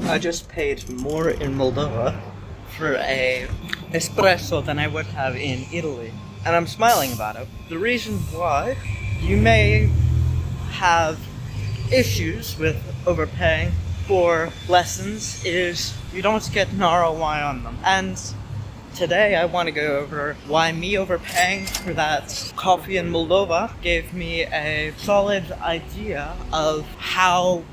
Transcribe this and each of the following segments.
I just paid more in Moldova for a espresso than I would have in Italy, and I'm smiling about it. The reason why you may have issues with overpaying for lessons is you don't get an ROI on them. And today I want to go over why me overpaying for that coffee in Moldova gave me a solid idea of how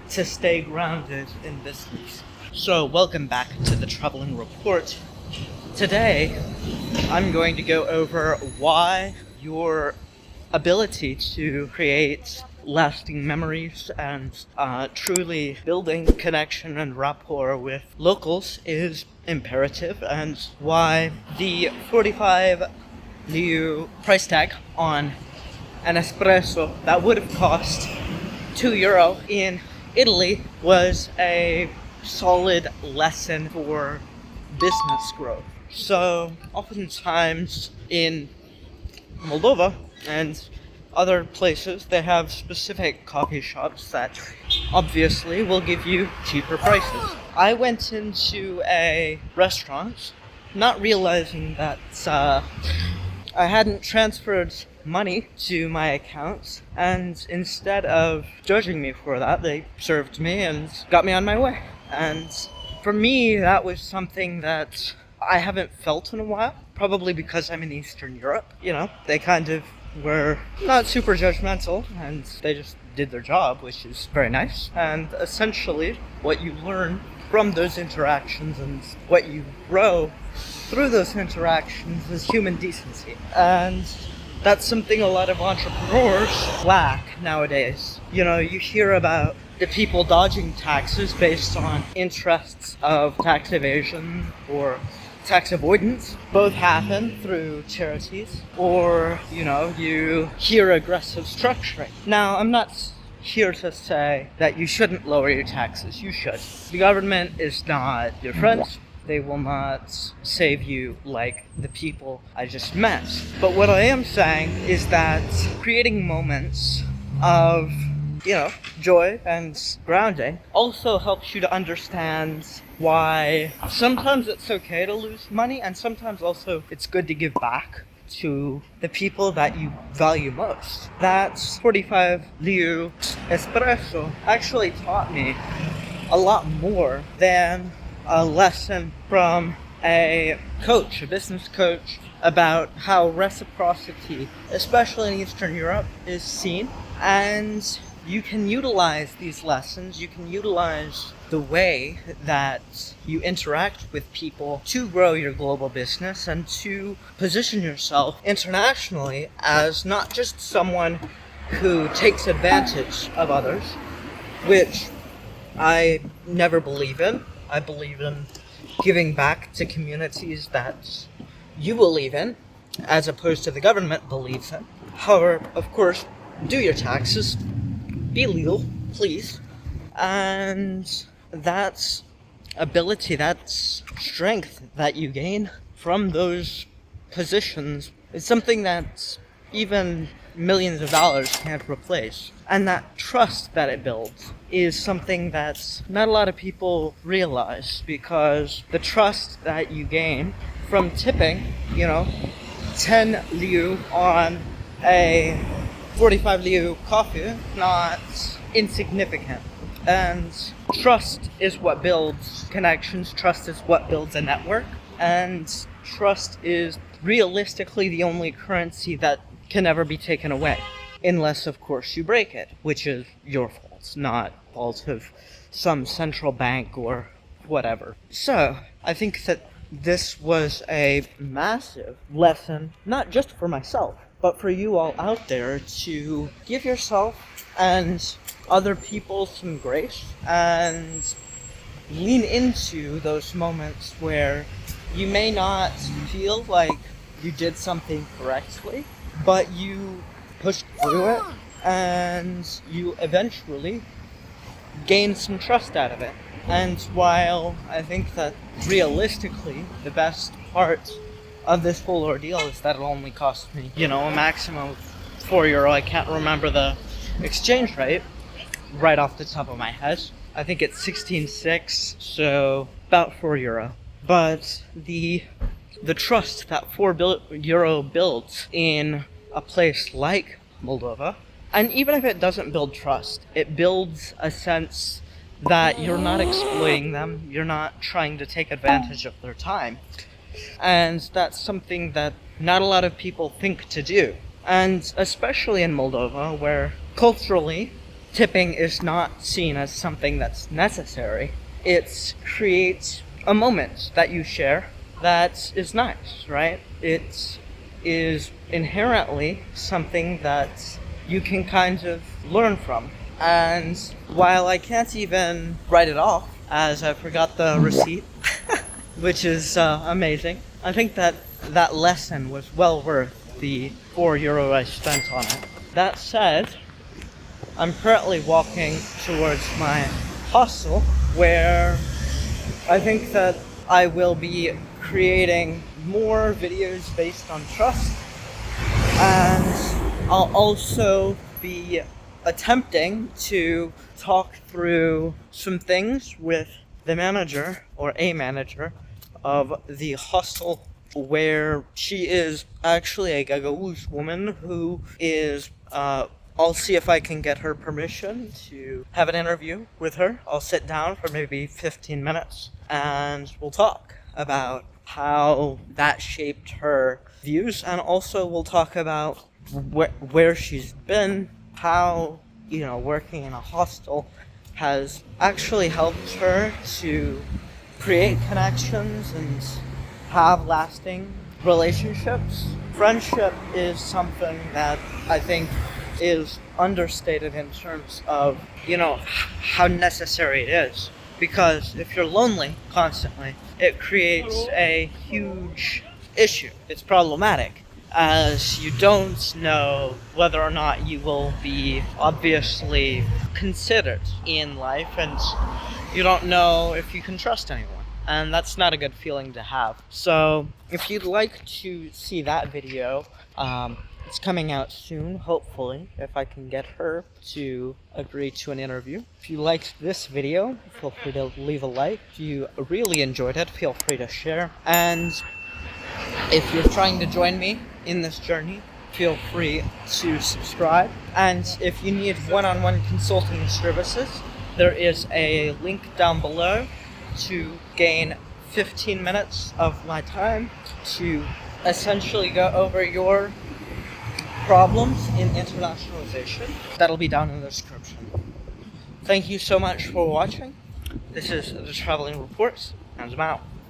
to stay grounded in business. So welcome back to the Traveling Report. Today I'm going to go over why your ability to create lasting memories and truly building connection and rapport with locals is imperative, and why the 45 liu price tag on an espresso that would have cost €2 in Italy was a solid lesson for business growth. So oftentimes in Moldova and other places, they have specific coffee shops that obviously will give you cheaper prices. I went into a restaurant not realizing that I hadn't transferred money to my account, and instead of judging me for that, they served me and got me on my way. And for me, that was something that I haven't felt in a while, probably because I'm in Eastern Europe. You know, they kind of were not super judgmental, and they just did their job, which is very nice. And essentially, what you learn from those interactions and what you grow through those interactions is human decency. And that's something a lot of entrepreneurs lack nowadays. You know, you hear about the people dodging taxes based on interests of tax evasion or tax avoidance. Both happen through charities, or, you know, you hear aggressive structuring. Now, I'm not here to say that you shouldn't lower your taxes. You should. The government is not your friend. They will not save you like the people I just met. But what I am saying is that creating moments of, you know, joy and grounding also helps you to understand why sometimes it's okay to lose money, and sometimes also it's good to give back to the people that you value most. That 45 liu espresso actually taught me a lot more than a lesson from a coach, a business coach, about how reciprocity, especially in Eastern Europe, is seen. And you can utilize these lessons, you can utilize the way that you interact with people to grow your global business and to position yourself internationally as not just someone who takes advantage of others, which I never believe in. I believe in giving back to communities that you believe in, as opposed to the government believes in. However, of course, do your taxes, be legal, please. And that ability, that strength that you gain from those positions is something that even millions of dollars can't replace. And that trust that it builds is something that not a lot of people realize, because the trust that you gain from tipping, you know, 10 liu on a 45 liu coffee, not insignificant. And trust is what builds connections, trust is what builds a network, and trust is realistically the only currency that can never be taken away, unless of course you break it, which is your fault, not fault of some central bank or whatever. So I think that this was a massive lesson, not just for myself, but for you all out there, to give yourself and other people some grace and lean into those moments where you may not feel like you did something correctly, but you pushed through it and you eventually gain some trust out of it. And while I think that realistically the best part of this whole ordeal is that it only cost me, you know, a maximum of €4. I can't remember the exchange rate right off the top of my head, I think it's 16.6, so about €4. But the trust that €4 builds in a place like Moldova, and even if it doesn't build trust, it builds a sense that you're not exploiting them, you're not trying to take advantage of their time. And that's something that not a lot of people think to do. And especially in Moldova, where culturally tipping is not seen as something that's necessary, it creates a moment that you share that is nice, right? It is inherently something that you can kind of learn from. And while I can't even write it off, as I forgot the receipt, which is amazing, I think that lesson was well worth the €4 I spent on it. That said, I'm currently walking towards my hostel, where I think that I will be creating more videos based on trust, and I'll also be attempting to talk through some things with the manager, or a manager, of the hostel, where she is actually a Gagauz woman who is, I'll see if I can get her permission to have an interview with her. I'll sit down for maybe 15 minutes and we'll talk about how that shaped her views, and also we'll talk about where she's been, how, working in a hostel has actually helped her to create connections and have lasting relationships. Friendship is something that I think is understated in terms of, how necessary it is. Because if you're lonely constantly, it creates a huge issue. It's problematic, as you don't know whether or not you will be obviously considered in life, and you don't know if you can trust anyone. And that's not a good feeling to have. So if you'd like to see that video, it's coming out soon, hopefully, if I can get her to agree to an interview. If you liked this video, feel free to leave a like. If you really enjoyed it, feel free to share. And if you're trying to join me in this journey, feel free to subscribe. And if you need one-on-one consulting services, there is a link down below to gain 15 minutes of my time to essentially go over your problems in internationalization. That'll be down in the description. Thank you so much for watching. This is the Traveling Reports, and I'm out.